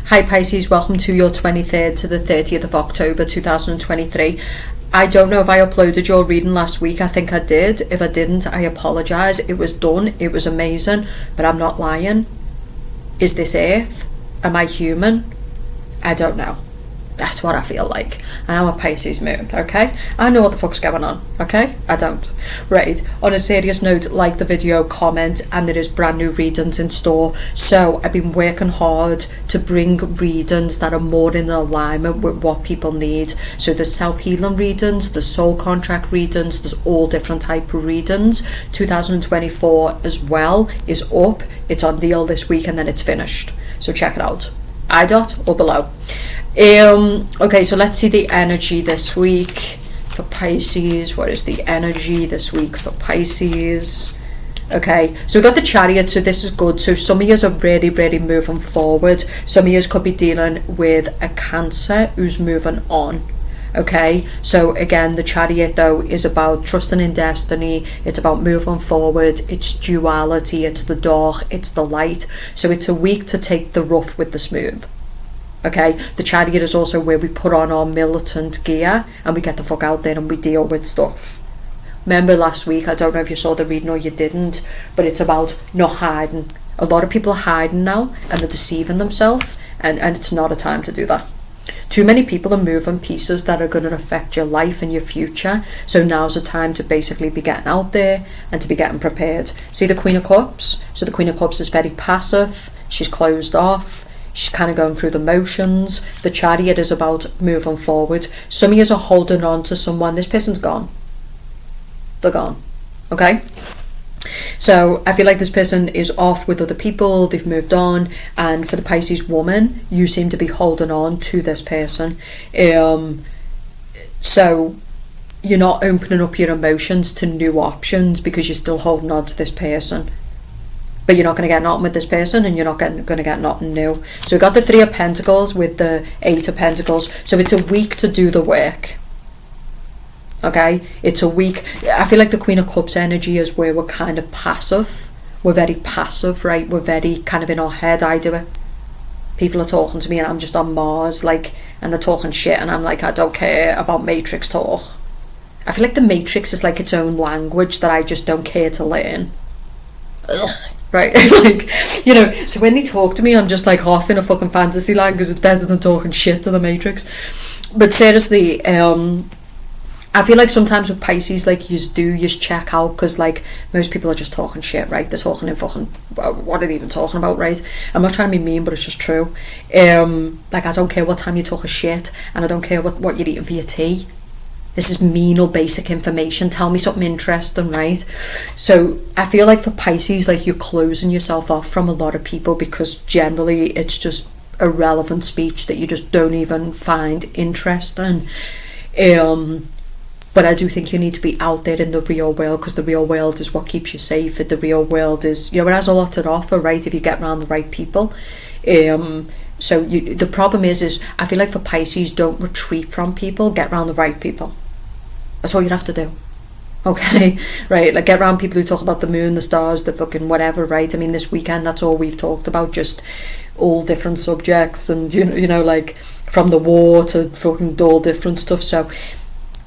Hi Pisces, welcome to your 23rd to the 30th of October 2023. I don't know if I uploaded your reading last week. I think I did. If I didn't, I apologise. It was done. It was amazing. But I'm not lying. Is this Earth? Am I human? I don't know. That's what I feel like. And I'm a Pisces moon, okay? I know what the fuck's going on, okay? I don't. Right, on a serious note, like the video, comment, and there is brand new readings in store. So I've been working hard to bring readings that are more in alignment with what people need. So there's self-healing readings, there's soul contract readings, there's all different type of readings. 2024 as well is up. It's on deal this week and then it's finished. So check it out. iDot or below. Okay, so let's see the energy this week for Pisces. What is the energy this week for Pisces? Okay, so we've got the Chariot, so this is good. So some of you are really moving forward. Some of you could be dealing with a Cancer who's moving on. Okay, so again, the Chariot though is about trusting in destiny. It's about moving forward. It's duality. It's the dark. It's the light. So it's a week to take the rough with the smooth. Okay, the Chariot is also where we put on our militant gear and we get the fuck out there and we deal with stuff. Remember last week, I don't know if you saw the reading or you didn't, but it's about not hiding. A lot of people are hiding now and they're deceiving themselves, and it's not a time to do that. Too many people are moving pieces that are going to affect your life and your future. So now's the time to basically be getting out there and to be getting prepared. See the Queen of Cups? So the Queen of Cups is very passive. She's closed off. She's kind of going through the motions. The Chariot is about moving forward. Some of you are holding on to someone. This person's gone. They're gone. Okay? So I feel like this person is off with other people. They've moved on. And for the Pisces woman, you seem to be holding on to this person. So you're not opening up your emotions to new options because you're still holding on to this person. But you're not going to get nothing with this person and you're not going to get nothing new. So we've got the Three of Pentacles with the Eight of Pentacles. So it's a week to do the work. Okay? It's a week. I feel like the Queen of Cups energy is where we're kind of passive. We're very passive, right? We're very kind of in our head. I do it. People are talking to me and I'm just on Mars, like, and they're talking shit and I'm like, I don't care about Matrix talk. I feel like the Matrix is like its own language that I just don't care to learn. Ugh. Right, like, you know, so when they talk to me, I'm just like off in a fucking fantasy land because it's better than talking shit to the Matrix. But seriously, I feel like sometimes with Pisces, like, you just check out because, like, most people are just talking shit, right? They're talking in fucking, what are they even talking about, right? I'm not trying to be mean, but it's just true. Like, I don't care what time you're talking shit and I don't care what you're eating for your tea. This is mean or basic information. Tell me something interesting, right? So I feel like for Pisces, like, you're closing yourself off from a lot of people because generally it's just irrelevant speech that you just don't even find interesting. But I do think you need to be out there in the real world because the real world is what keeps you safe. The real world is, you know, it has a lot to offer, right? If you get around the right people. So the problem is I feel like for Pisces, don't retreat from people, get around the right people. That's all you have to do. Okay, right? Like, get around people who talk about the moon, the stars, the fucking whatever, right? I mean, this weekend, that's all we've talked about, just all different subjects and, you know, like, from the war to fucking all different stuff. So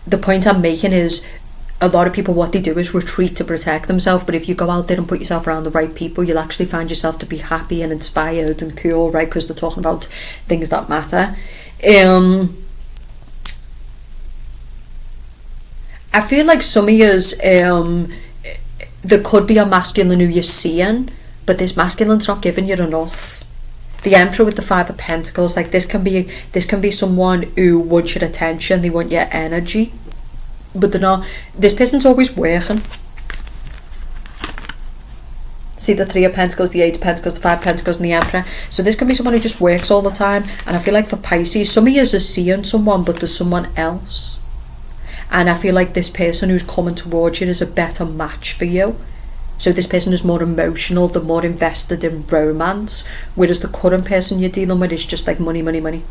the point I'm making is a lot of people, what they do is retreat to protect themselves, but if you go out there and put yourself around the right people, you'll actually find yourself to be happy and inspired and cool, right? Because they're talking about things that matter. I feel like some of yous, there could be a masculine who you're seeing, but this masculine's not giving you enough. The Emperor with the Five of Pentacles, like, this can be someone who wants your attention, they want your energy, but they're not. This person's always working. See the Three of Pentacles, the Eight of Pentacles, the Five of Pentacles and the Emperor. So this can be someone who just works all the time. And I feel like for Pisces, some of you are seeing someone, but there's someone else. And I feel like this person who's coming towards you is a better match for you. So this person is more emotional, they're more invested in romance, whereas the current person you're dealing with is just like money, money, money.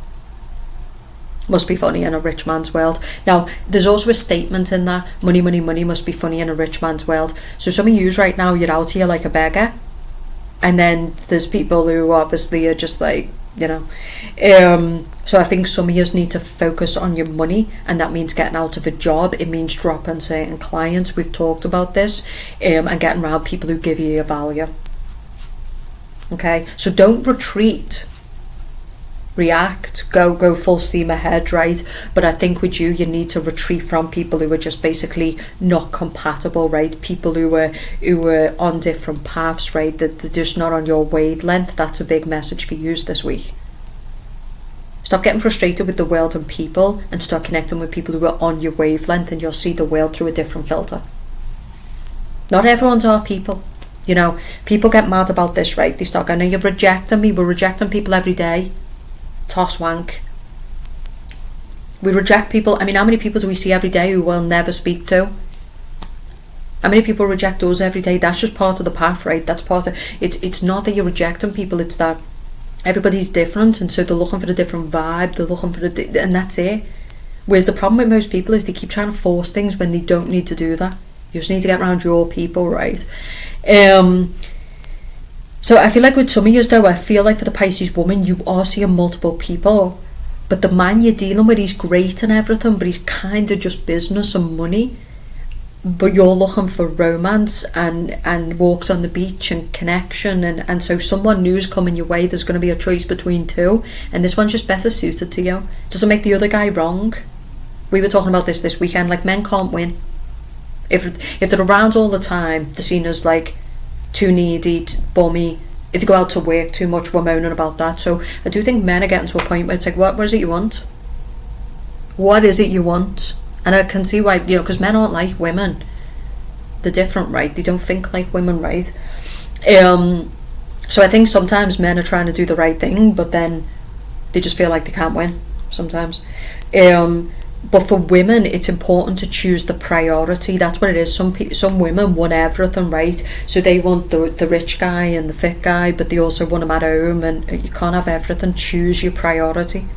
Must be funny in a rich man's world. Now, there's also a statement in that, money, money, money must be funny in a rich man's world. So some of yous right now, you're out here like a beggar. And then there's people who obviously are just like, you know. So I think some of you need to focus on your money, and that means getting out of a job. It means dropping certain clients. We've talked about this, and getting around people who give you your value. Okay, so don't retreat. React, go full steam ahead, right? But I think with you need to retreat from people who are just basically not compatible, right? People who are on different paths, right? That they're just not on your wavelength. That's a big message for you this week. Stop getting frustrated with the world and people, and start connecting with people who are on your wavelength, and you'll see the world through a different filter. Not everyone's our people. You know, people get mad about this, right? They start going, "No, you're rejecting me. We're rejecting people every day." Toss wank. We reject people. I mean, how many people do we see every day who we'll never speak to? How many people reject us every day? That's just part of the path, right? That's part of it. It's not that you're rejecting people, it's that everybody's different, and so they're looking for a different vibe, they're looking for and that's it. Whereas the problem with most people is they keep trying to force things when they don't need to do that. You just need to get around your people, right? So I feel like with some of you though, I feel like for the Pisces woman, you are seeing multiple people, but the man you're dealing with, he's great and everything, but he's kind of just business and money. But you're looking for romance and walks on the beach and connection, and so someone new's coming your way. There's going to be a choice between two, and this one's just better suited to you. Doesn't make the other guy wrong. We were talking about this weekend, like, men can't win. If they're around all the time, they're seen as like too needy, bummy. If they go out to work too much, we're moaning about that. So I do think men are getting to a point where it's like, what is it you want? What is it you want? And I can see why, you know, because men aren't like women. They're different, right? They don't think like women, right? So I think sometimes men are trying to do the right thing, but then they just feel like they can't win sometimes. But for women, it's important to choose the priority. That's what it is. Some women want everything, right? So they want the rich guy and the fit guy, but they also want him at home, and you can't have everything. Choose your priority.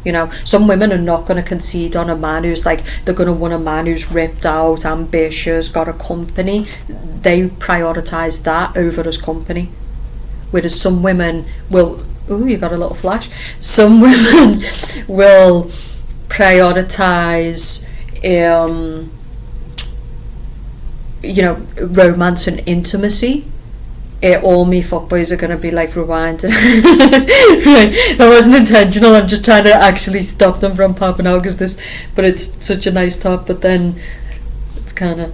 You know, some women are not going to concede on a man who's like, they're going to want a man who's ripped out, ambitious, got a company. They prioritise that over his company. Whereas some women will, ooh, you got a little flash. Some women will prioritise, you know, romance and intimacy. All me fuckboys are going to be like, rewind. Right, that wasn't intentional. I'm just trying to actually stop them from popping out, because but it's such a nice top, but then it's kind of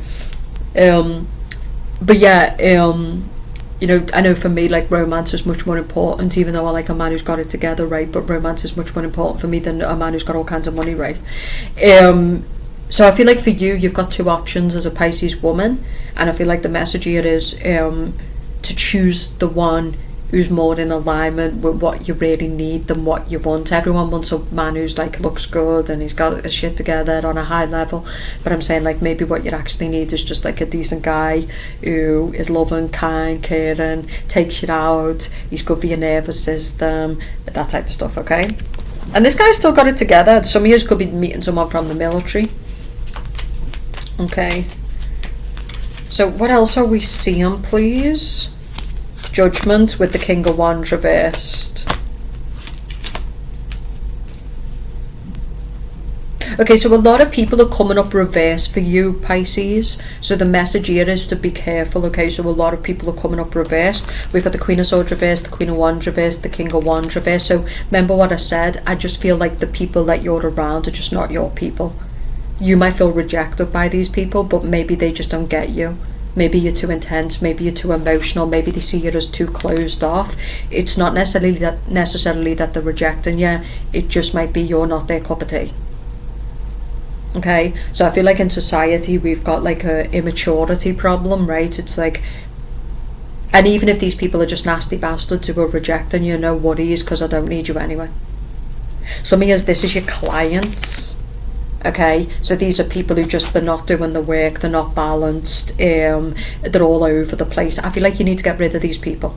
but yeah, you know, I know for me, like, romance is much more important, even though I like a man who's got it together, right? But romance is much more important for me than a man who's got all kinds of money, right? So I feel like for you, you've got two options as a Pisces woman, and I feel like the message here is to choose the one who's more in alignment with what you really need than what you want. Everyone wants a man who's like, looks good and he's got his shit together on a high level, but I'm saying, like, maybe what you actually need is just like a decent guy who is loving, kind, caring, takes you out, he's good for your nervous system, that type of stuff, okay? And this guy's still got it together. Some of you could be meeting someone from the military, okay? So what else are we seeing, please? Judgment with the King of Wands reversed. Okay, so a lot of people are coming up reverse for you, Pisces. So the message here is to be careful, okay? So a lot of people are coming up reversed. We've got the Queen of Swords reversed, the Queen of Wands reversed, the King of Wands reversed. So remember what I said, I just feel like the people that you're around are just not your people. You might feel rejected by these people, but maybe they just don't get you. Maybe you're too intense, maybe you're too emotional, maybe they see you as too closed off. It's not necessarily that they're rejecting you, it just might be you're not their cup of tea. Okay, so I feel like in society we've got like a immaturity problem, right? It's like, and even if these people are just nasty bastards who are rejecting you, no worries, because I don't need you anyway. Some of you, this is your clients. Okay, so these are people who just, they're not doing the work, they're not balanced, they're all over the place. I feel like you need to get rid of these people.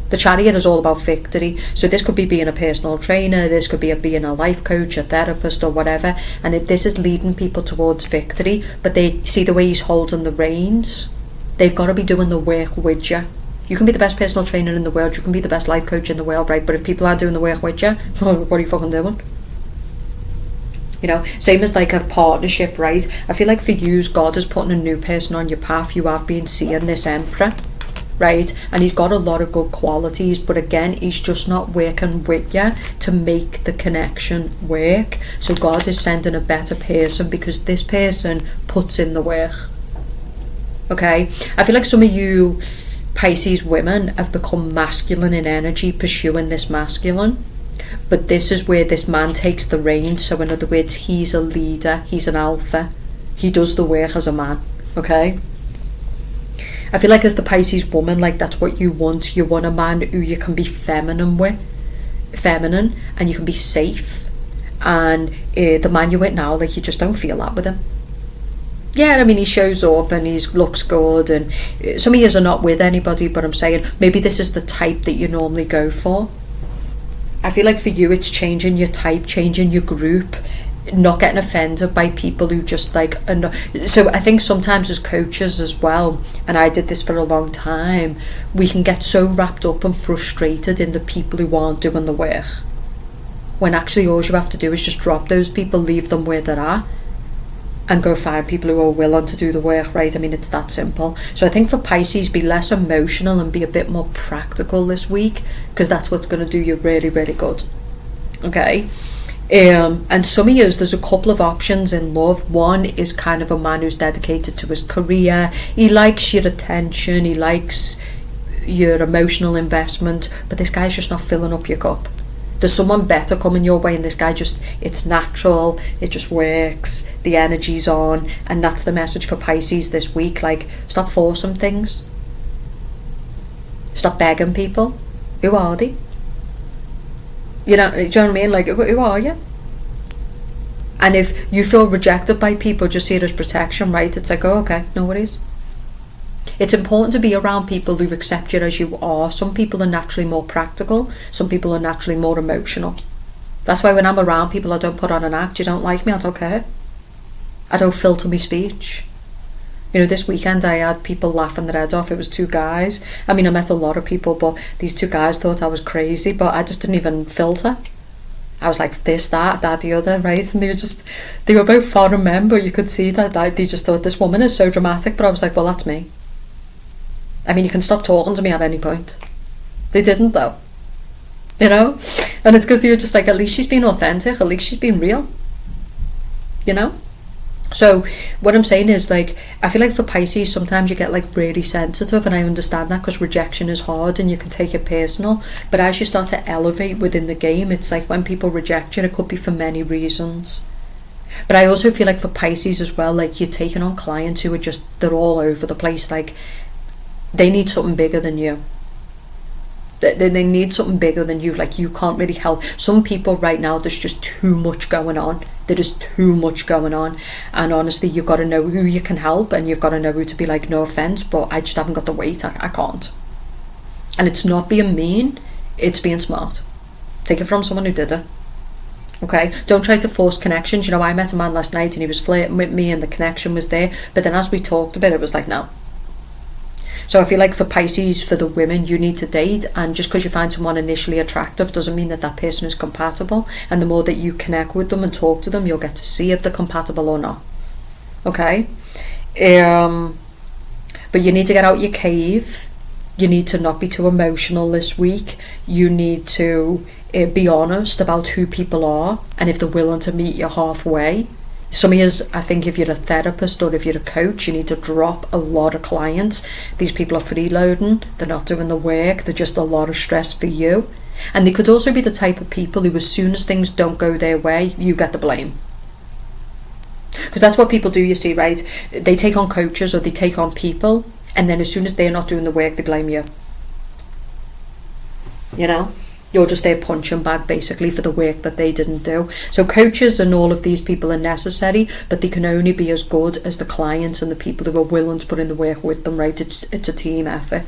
The Chariot is all about victory. So this could be being a personal trainer, this could be being a life coach, a therapist or whatever, and this is leading people towards victory. But they see the way he's holding the reins, they've got to be doing the work with you. You can be the best personal trainer in the world, you can be the best life coach in the world, right? But if people aren't doing the work with you, what are you fucking doing? You know, same as like a partnership, right? I feel like for you, God is putting a new person on your path. You have been seeing this emperor, right? And he's got a lot of good qualities, but again, he's just not working with you to make the connection work. So God is sending a better person because this person puts in the work. Okay? I feel like some of you Pisces women have become masculine in energy, pursuing this masculine. But this is where this man takes the reins. So in other words, he's a leader, he's an alpha. He does the work as a man, okay? I feel like as the Pisces woman, like that's what you want. You want a man who you can be feminine with, and you can be safe. And the man you're with now, like you just don't feel that with him. Yeah, I mean, he shows up and he looks good, and some of you are not with anybody, but I'm saying maybe this is the type that you normally go for. I feel like for you it's changing your type, changing your group, not getting offended by people who just like so I think sometimes as coaches as well, and I did this for a long time, we can get so wrapped up and frustrated in the people who aren't doing the work, when actually all you have to do is just drop those people, leave them where they're at, and go find people who are willing to do the work, right? I mean, it's that simple. So I think for Pisces, be less emotional and be a bit more practical this week, because that's what's going to do you really, really good. Okay? And some of you, there's a couple of options in love. One is kind of a man who's dedicated to his career. He likes your attention. He likes your emotional investment. But this guy's just not filling up your cup. There's someone better coming your way, and this guy just, it's natural, it just works, the energy's on, and that's the message for Pisces this week. Like, stop forcing things. Stop begging people. Who are they? You know what I mean? Like, who are you? And if you feel rejected by people, just see it as protection, right? It's like, oh, okay, no worries. It's important to be around people who accept you as you are. Some people are naturally more practical. Some people are naturally more emotional. That's why when I'm around people, I don't put on an act. You don't like me, I don't care. I don't filter my speech. You know, this weekend I had people laughing their head off. It was two guys. I mean, I met a lot of people, but these two guys thought I was crazy, but I just didn't even filter. I was like, this, that, the other, right? And they were both foreign men, but you could see that they just thought, this woman is so dramatic. But I was like, well, that's me. I mean, you can stop talking to me at any point. They didn't, though. You know? And it's because they were just like, at least she's been authentic. At least she's been real. You know? So what I'm saying is, like, I feel like for Pisces, sometimes you get like really sensitive, and I understand that because rejection is hard and you can take it personal. But as you start to elevate within the game, it's like when people reject you, it could be for many reasons. But I also feel like for Pisces as well, like you're taking on clients who are just, they're all over the place. Like, they need something bigger than you. They need something bigger than you. Like, you can't really help. Some people right now, there's just too much going on. There is too much going on. And honestly, you've got to know who you can help, and you've got to know who to be like, no offense, but I just haven't got the weight. I can't. And it's not being mean, it's being smart. Take it from someone who did it. Okay? Don't try to force connections. You know, I met a man last night and he was flirting with me and the connection was there. But then as we talked a bit, it was like, no. So I feel like for Pisces, for the women, you need to date, and just because you find someone initially attractive doesn't mean that that person is compatible. And the more that you connect with them and talk to them, you'll get to see if they're compatible or not. Okay? But you need to get out your cave. You need to not be too emotional this week. You need to be honest about who people are, and if they're willing to meet you halfway. Some of you, I think if you're a therapist or if you're a coach, you need to drop a lot of clients. These people are freeloading, they're not doing the work, they're just a lot of stress for you. And they could also be the type of people who, as soon as things don't go their way, you get the blame. Because that's what people do, you see, right? They take on coaches or they take on people, and then as soon as they're not doing the work, they blame you. You know? You're just their punching bag, basically, for the work that they didn't do. So coaches and all of these people are necessary, but they can only be as good as the clients and the people who are willing to put in the work with them, right? It's a team effort.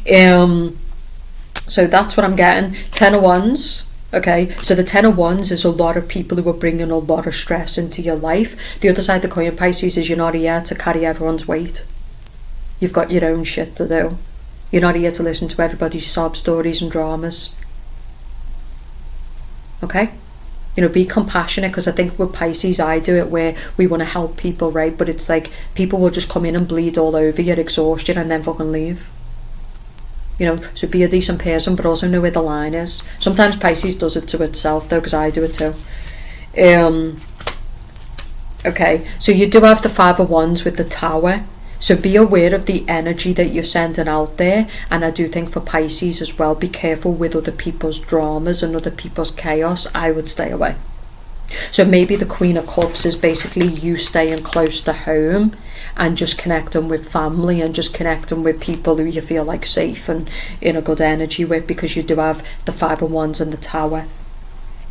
So that's what I'm getting. 10 of Wands. Okay, so the 10 of Wands is a lot of people who are bringing a lot of stress into your life. The other side of the coin, Pisces, is you're not here to carry everyone's weight. You've got your own shit to do. You're not here to listen to everybody's sob stories and dramas. Okay? Be compassionate, because I think with Pisces, I do it where we want to help people, right? But it's like people will just come in and bleed all over your exhaustion and then fucking leave. So be a decent person, but also know where the line is. Sometimes Pisces does it to itself, though, because I do it too. Okay, so you do have the Five of Wands with the Tower. So be aware of the energy that you're sending out there. And I do think for Pisces as well, be careful with other people's dramas and other people's chaos. I would stay away. So maybe the Queen of Cups is basically you staying close to home and just connecting with family and just connecting with people who you feel like safe and in a good energy with, because you do have the Five of Wands and the Tower.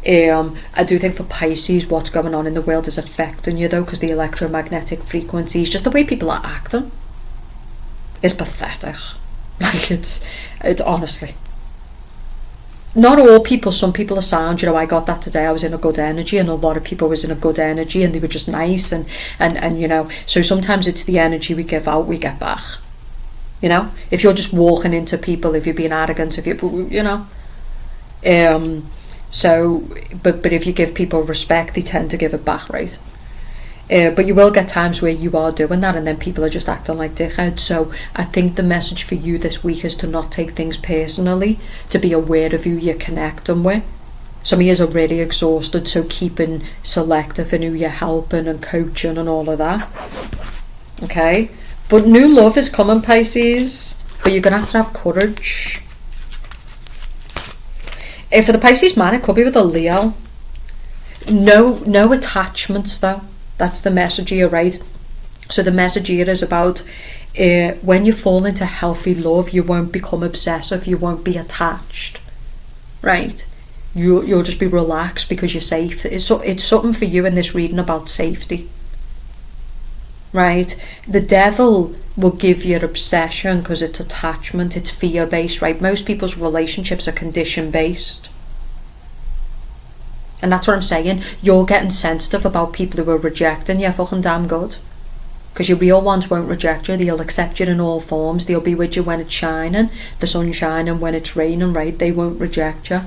I do think for Pisces, what's going on in the world is affecting you, though, because the electromagnetic frequencies, just the way people are acting, is pathetic. Like, it's honestly, not all people, some people are sound. I got that today. I was in a good energy, and a lot of people was in a good energy, and they were just nice, and so sometimes it's the energy we give out, we get back. If you're just walking into people, if you're being arrogant, if so, but if you give people respect, they tend to give it back, right? But you will get times where you are doing that and then people are just acting like dickheads. So I think the message for you this week is to not take things personally, to be aware of who you're connecting with. Some of you are really exhausted, so keeping selective in who you're helping and coaching and all of that. Okay? But new love is coming, Pisces, but you're going to have courage. For the Pisces man, it could be with a Leo. No attachments, though. That's the message here, right? So the message here is about when you fall into healthy love, you won't become obsessive, you won't be attached, right? You'll just be relaxed because you're safe. It's something for you in this reading about safety, right? The devil will give you obsession because it's attachment, it's fear-based, right? Most people's relationships are condition-based. And that's what I'm saying. You're getting sensitive about people who are rejecting you. Fucking damn good. Because your real ones won't reject you. They'll accept you in all forms. They'll be with you when it's shining, the sun's shining, when it's raining, right? They won't reject you.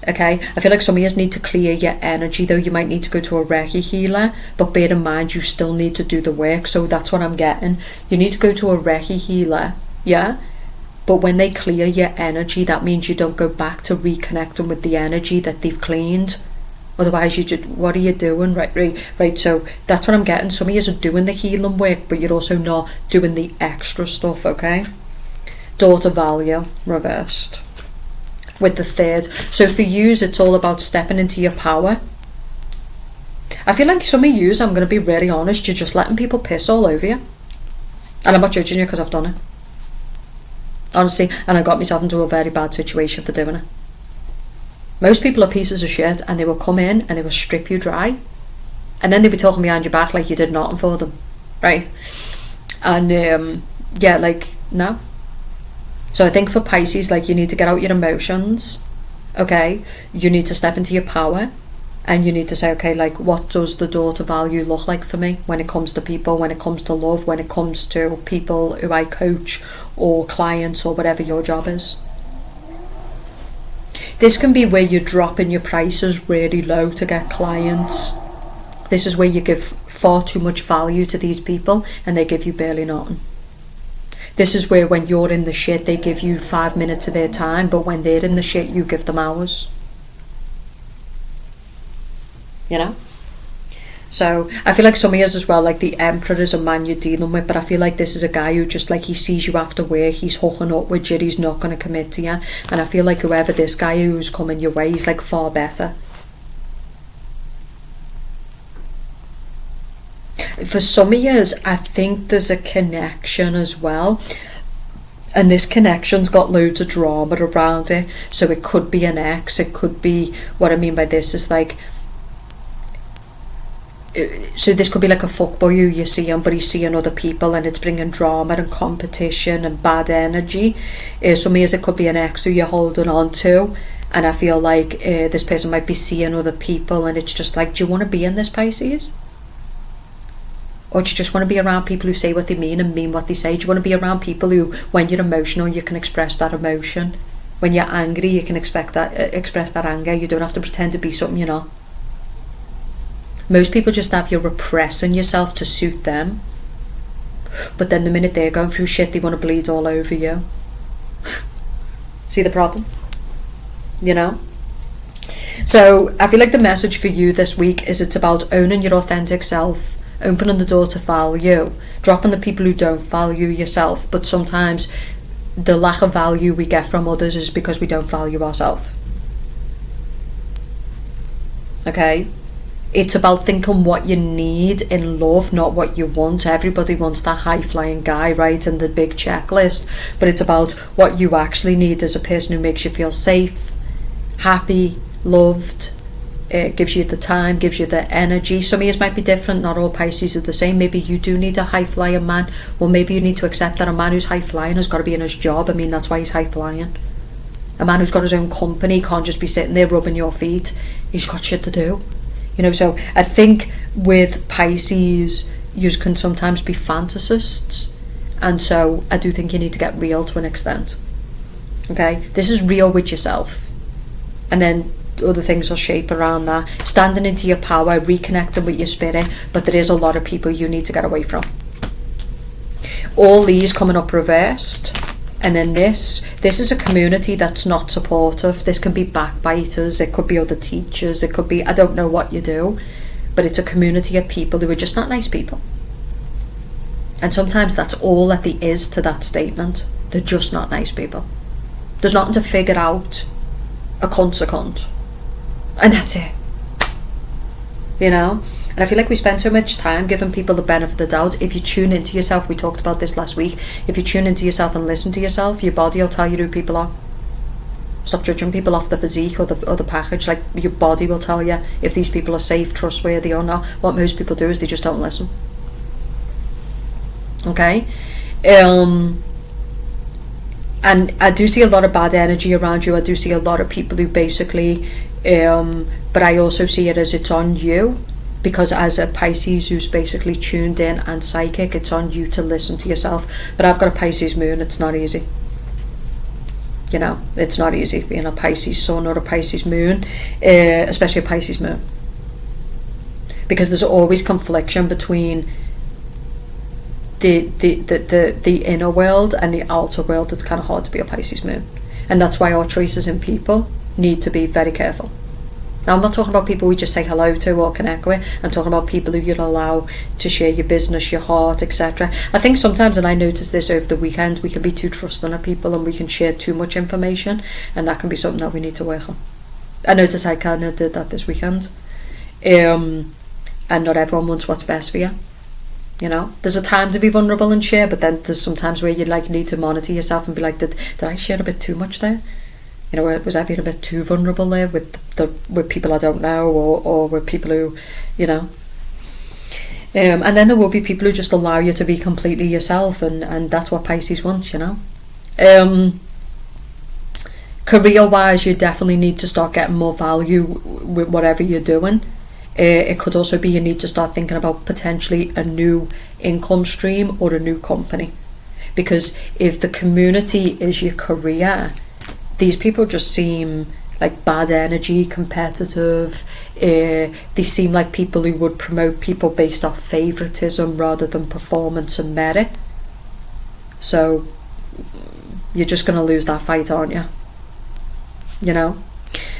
Okay, I feel like some of you need to clear your energy, though. You might need to go to a Reiki healer, but bear in mind you still need to do the work. So that's what I'm getting. You need to go to a Reiki healer, yeah? But when they clear your energy, that means you don't go back to reconnecting with the energy that they've cleaned. Otherwise, what are you doing? Right. So that's what I'm getting. Some of you are doing the healing work, but you're also not doing the extra stuff, okay? Daughter value, reversed. With the third. So for yous, it's all about stepping into your power. I feel like some of yous, I'm going to be really honest, you're just letting people piss all over you. And I'm not judging you because I've done it. Honestly, and I got myself into a very bad situation for doing it. Most people are pieces of shit, and they will come in and they will strip you dry. And then they'll be talking behind your back like you did nothing for them. Right? And yeah, like, no. So I think for Pisces, like, you need to get out your emotions, okay? You need to step into your power, and you need to say, okay, like, what does the daughter value look like for me when it comes to people, when it comes to love, when it comes to people who I coach or clients or whatever your job is? This can be where you're dropping your prices really low to get clients. This is where you give far too much value to these people and they give you barely nothing. This is where when you're in the shit, they give you 5 minutes of their time, but when they're in the shit, you give them hours. You know? So I feel like some of us as well, like the Emperor is a man you're dealing with, but I feel like this is a guy who just, like, he sees you after work, he's hooking up with you, he's not going to commit to you. And I feel like whoever this guy who's coming your way, he's like far better. For some of you, I think there's a connection as well, and this connection's got loads of drama around it. So it could be an ex, it could be, what I mean by this is like, so this could be like a fuckboy who you see him, but he's seeing other people and it's bringing drama and competition and bad energy. Some of you, it could be an ex who you're holding on to, and I feel like this person might be seeing other people and it's just like, do you want to be in this, Pisces? Or do you just want to be around people who say what they mean and mean what they say? Do you want to be around people who, when you're emotional, you can express that emotion? When you're angry, you can express that anger. You don't have to pretend to be something you're not. Most people just have you repressing yourself to suit them. But then the minute they're going through shit, they want to bleed all over you. See the problem? You know? So I feel like the message for you this week is it's about owning your authentic self, opening the door to value, dropping the people who don't value yourself. But sometimes the lack of value we get from others is because we don't value ourselves. Okay? It's about thinking what you need in love, not what you want. Everybody wants that high-flying guy, right, and the big checklist. But it's about what you actually need as a person who makes you feel safe, happy, loved, gives you the time, gives you the energy. Some of you might be different. Not all Pisces are the same. Maybe you do need a high-flying man. Well, maybe you need to accept that a man who's high-flying has got to be in his job. I mean, that's why he's high-flying. A man who's got his own company can't just be sitting there rubbing your feet. He's got shit to do. You know, so I think with Pisces, you can sometimes be fantasists. And so I do think you need to get real to an extent. Okay? This is real with yourself. And then other things will shape around that. Standing into your power, reconnecting with your spirit. But there is a lot of people you need to get away from. All these coming up reversed. And then this is a community that's not supportive. This can be backbiters, it could be other teachers, it could be, I don't know what you do, but it's a community of people who are just not nice people. And sometimes that's all that there is to that statement. They're just not nice people. There's nothing to figure out a consequence. And that's it. You know? And I feel like we spend so much time giving people the benefit of the doubt. If you tune into yourself, we talked about this last week, if you tune into yourself and listen to yourself, your body will tell you who people are. Stop judging people off the physique or the package. Like, your body will tell you if these people are safe, trustworthy or not. What most people do is they just don't listen. Okay? And I do see a lot of bad energy around you. I do see a lot of people who basically, but I also see it as it's on you. Because as a Pisces who's basically tuned in and psychic, it's on you to listen to yourself. But I've got a Pisces moon, it's not easy. You know, it's not easy being a Pisces sun or a Pisces moon, especially a Pisces moon. Because there's always confliction between the inner world and the outer world. It's kind of hard to be a Pisces moon. And that's why our choices in people need to be very careful. Now, I'm not talking about people we just say hello to or connect with. I'm talking about people who you'll allow to share your business, your heart, etc. I think sometimes, and I noticed this over the weekend, we can be too trusting of people and we can share too much information, and that can be something that we need to work on. I noticed I kind of did that this weekend. And not everyone wants what's best for you. You know, there's a time to be vulnerable and share, but then there's sometimes where you like need to monitor yourself and be like, did I share a bit too much there? You know, was I being a bit too vulnerable there with people I don't know, or with people who, you know. And then there will be people who just allow you to be completely yourself, and that's what Pisces wants, you know. Career-wise, you definitely need to start getting more value with whatever you're doing. It could also be you need to start thinking about potentially a new income stream or a new company. Because if the community is your career, these people just seem like bad energy, competitive. They seem like people who would promote people based off favouritism rather than performance and merit. So you're just going to lose that fight, aren't you? You know?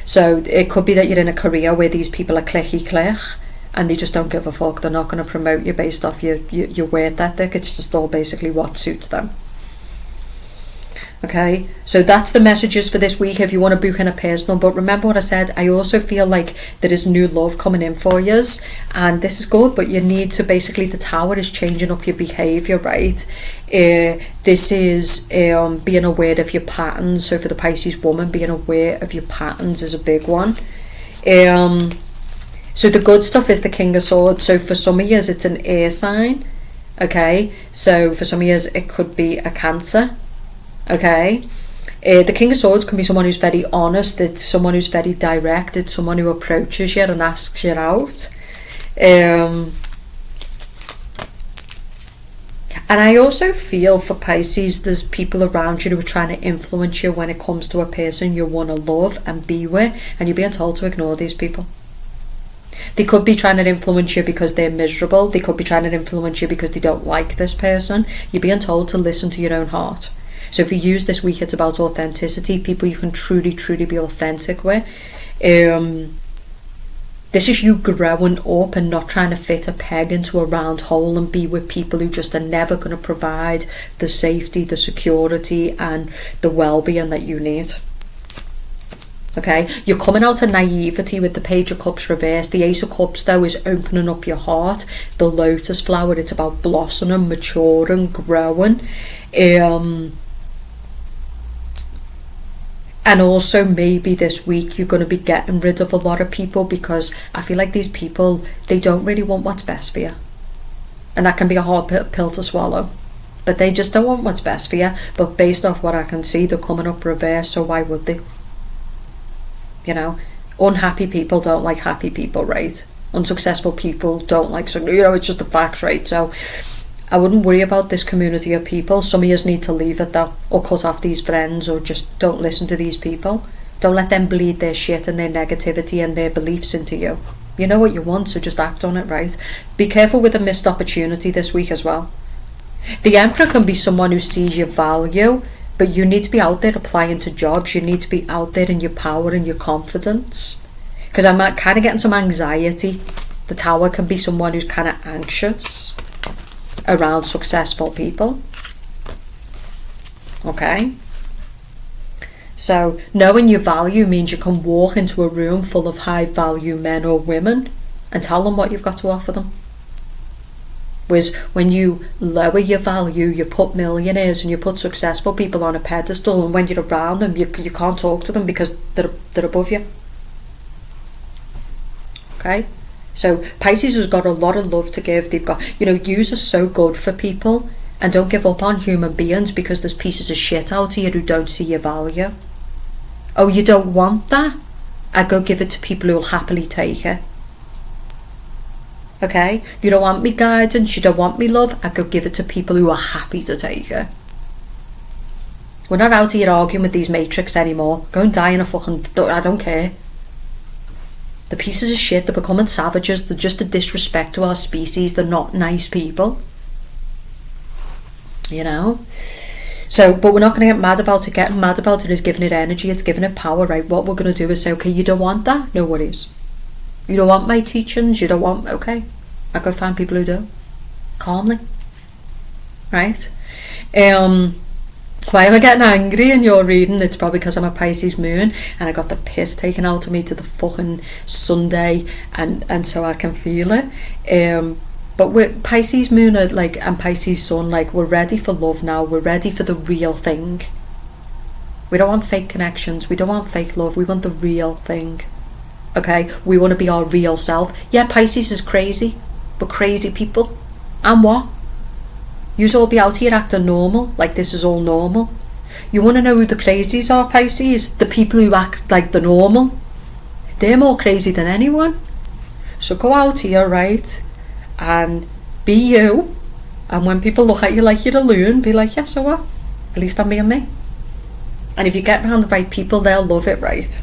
So it could be that you're in a career where these people are clicky-click and they just don't give a fuck. They're not going to promote you based off your work ethic. It's just all basically what suits them. Okay, so that's the messages for this week if you want to book in a personal. But remember what I said, I also feel like there is new love coming in for you, and this is good, but you need to basically, the tower is changing up your behaviour, right? This is being aware of your patterns. So for the Pisces woman, being aware of your patterns is a big one. So the good stuff is the King of Swords. So for some of you, it's an air sign. Okay, so for some of you, it could be a Cancer. Okay, the King of Swords can be someone who's very honest. It's someone who's very direct. It's someone who approaches you and asks you out. And I also feel for Pisces, there's people around you who are trying to influence you when it comes to a person you want to love and be with, and you're being told to ignore these people. They could be trying to influence you because they're miserable. They could be trying to influence you because they don't like this person. You're being told to listen to your own heart. So if you use this week, it's about authenticity, people you can truly, truly be authentic with. This is you growing up and not trying to fit a peg into a round hole and be with people who just are never going to provide the safety, the security and the well-being that you need. Okay, you're coming out of naivety with the Page of Cups reversed. The Ace of Cups though is opening up your heart. The lotus flower, it's about blossoming, maturing, growing. And also maybe this week you're going to be getting rid of a lot of people, because I feel like these people, they don't really want what's best for you. And that can be a hard pill to swallow. But they just don't want what's best for you. But based off what I can see, they're coming up reverse, so why would they? You know, unhappy people don't like happy people, right? Unsuccessful people don't like, so you know, it's just the facts, right? So I wouldn't worry about this community of people. Some of you need to leave it though, or cut off these friends, or just don't listen to these people. Don't let them bleed their shit and their negativity and their beliefs into you. You know what you want, so just act on it, right? Be careful with a missed opportunity this week as well. The Emperor can be someone who sees your value, but you need to be out there applying to jobs. You need to be out there in your power and your confidence. Because I'm kind of getting some anxiety. The Tower can be someone who's kind of anxious around successful people. Okay? So knowing your value means you can walk into a room full of high value men or women and tell them what you've got to offer them. Whereas when you lower your value, you put millionaires and you put successful people on a pedestal, and when you're around them, you can't talk to them because they're above you. Okay? So Pisces has got a lot of love to give. They've got, you know, yous are so good for people, and don't give up on human beings, because there's pieces of shit out here who don't see your value. Oh, you don't want that? I go give it to people who will happily take it. Okay? You don't want me guidance, you don't want me love, I go give it to people who are happy to take it. We're not out here arguing with these matrix anymore. Go and die in a fucking... I don't care. The pieces of shit, they're becoming savages. They're just a disrespect to our species. They're not nice people. You know? So, but we're not going to get mad about it. Getting mad about it is giving it energy. It's giving it power, right? What we're going to do is say, okay, you don't want that? No worries. You don't want my teachings? You don't want... Okay. I go find people who do. Calmly. Right? Why am I getting angry in your reading? It's probably because I'm a Pisces moon and I got the piss taken out of me to the fucking Sunday, and so I can feel it. But with Pisces moon and Pisces sun, we're ready for love now. We're ready for the real thing. We don't want fake connections. We don't want fake love. We want the real thing. Okay? We want to be our real self. Yeah, Pisces is crazy, but crazy people. And what? You'll all be out here acting normal, like this is all normal. You want to know who the crazies are, Pisces? The people who act like the normal. They're more crazy than anyone. So go out here, right, and be you. And when people look at you like you're a loon, be like, yeah, so what? At least I'm being me. And if you get around the right people, they'll love it, right?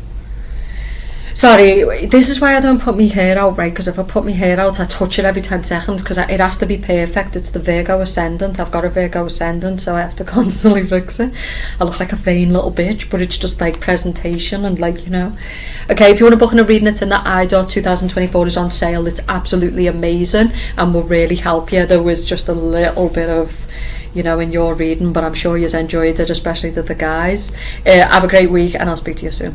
Sorry, this is why I don't put my hair out, right? Because if I put my hair out, I touch it every 10 seconds because it has to be perfect. It's the Virgo ascendant. I've got a Virgo ascendant, so I have to constantly fix it. I look like a vain little bitch, but it's just presentation and you know. Okay, if you want to book in a reading, it's in the IDOT 2024 is on sale. It's absolutely amazing and will really help you. There was just a little bit of, you know, in your reading, but I'm sure you've enjoyed it, especially the guys. Have a great week and I'll speak to you soon.